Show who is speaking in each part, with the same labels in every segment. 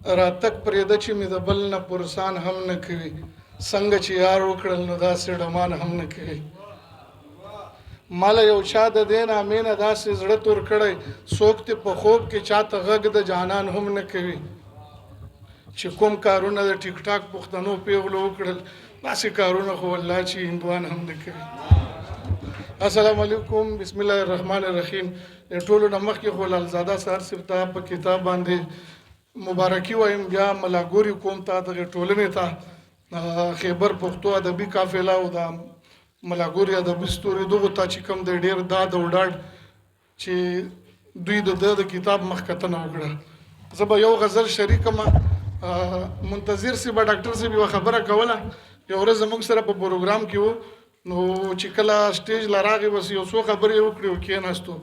Speaker 1: راتک پرېده چې مې د بل نه پرسان هم نه کوي څنګه چې یار وکړل نو داسې ډمان هم نه کوي مال یو چا د دې نامې نه داسې زړه تور کړی څوک ته په خوب کې چاته غږ د جانان هم نه کوي چې کوم کارونه د ټیک ټاک پښتنو پیغلو وکړل داسې کارونه خو والله چې هندوان هم نه کوي السلام علیکم بسم الله الرحمن الرحیم ټولو نه مخکې خو لالزاده سهار صاحب ته په کتاب باندې مبارکي وایم بیا ملاګوري کوم ته دغه ټولنې ته خیبر پښتو ادبي قافله او د ملاګوري ادبي ستوري دغه ته چې کوم د ډیر داد او ډاډ چې دوی د کتاب مخکتنه وکړه زه به یو غزل شریکم منتظر سی به ډاکټر سی به خبره کوله یو ورځ موږ سره په پروګرام کې وو نو چې کله سټیج لراغي وس یو څو خبرې وکړو کېناستو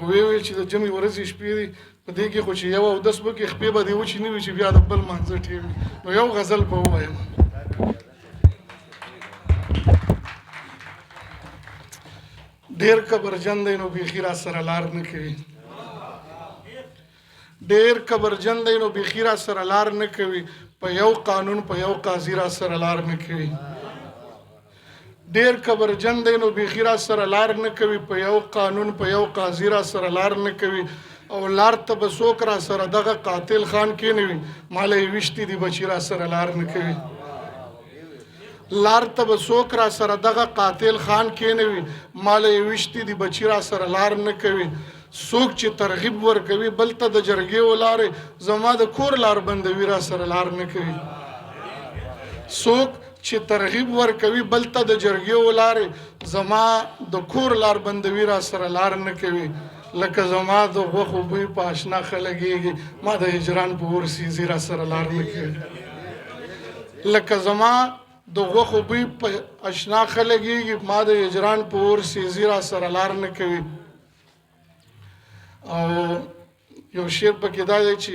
Speaker 1: وی چې د جمعې ورځې شپې دي په دې کې خو چې یو او 10 وکې خپې به دی و چې نیوي چې بیا د بل منځ ټیوي نو یو غزل په وایم ډیر کبرجن دی نو بیخي را سره لار نه کوي ډیر کبرجن دی نو بیخي را سره لار نه کوي په یو قانون په یو قاضي را سره لار نه کوي ډیر کبرجن دی نو بیخي را سره لار نه کوي په یو قانون په یو قاضي را سره لار نه کوي او لار ته به څوک را سره دغه قاتل خان کېنوي ماله یې ویشتي دي بچي را سره لار نه کوي لار ته به څوک را سره دغه قاتل خان کېنوي ماله یې ویشتي دي بچي را سره لار نه کوي څوک چې ترغیب ورکوي بل ته د جرګې ولارې زما د کور لار بندوي را سره لار نه کوي څوک چې ترغیب ورکوي بل ته د جرګې ولارې زما د کور لار بندوي را سره لار نه کوي لکه زما د غوښو بوی په اشنا خلګېږي ما د هجران په اور سیزي را سره لار نه کوي لکه زما د غوښو بوی په اشنا خلګېږي ما د هجران په اور سیزي را سره لار نه کوي او یو شعر پکې دا دی چې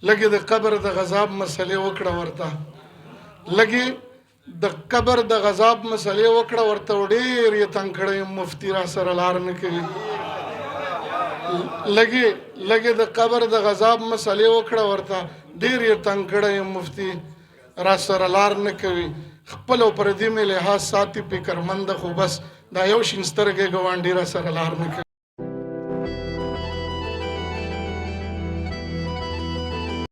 Speaker 1: لږې د قبر د غذاب مسلې وکړه ورته لګي د قبر د غذاب مسلې وکړه ورته ډېر یې تنګ کړی مفتي را سره لار نه کوي لګي د قبر د غذاب مسلې وکړه ورته ډېر یې تنګ کړی مفتي را سره لار نه کوي خپل او پردي مې لحاظ ساتي فکرمند خو بس دا یو شین سترګې ګاونډي را سره لار نه کوي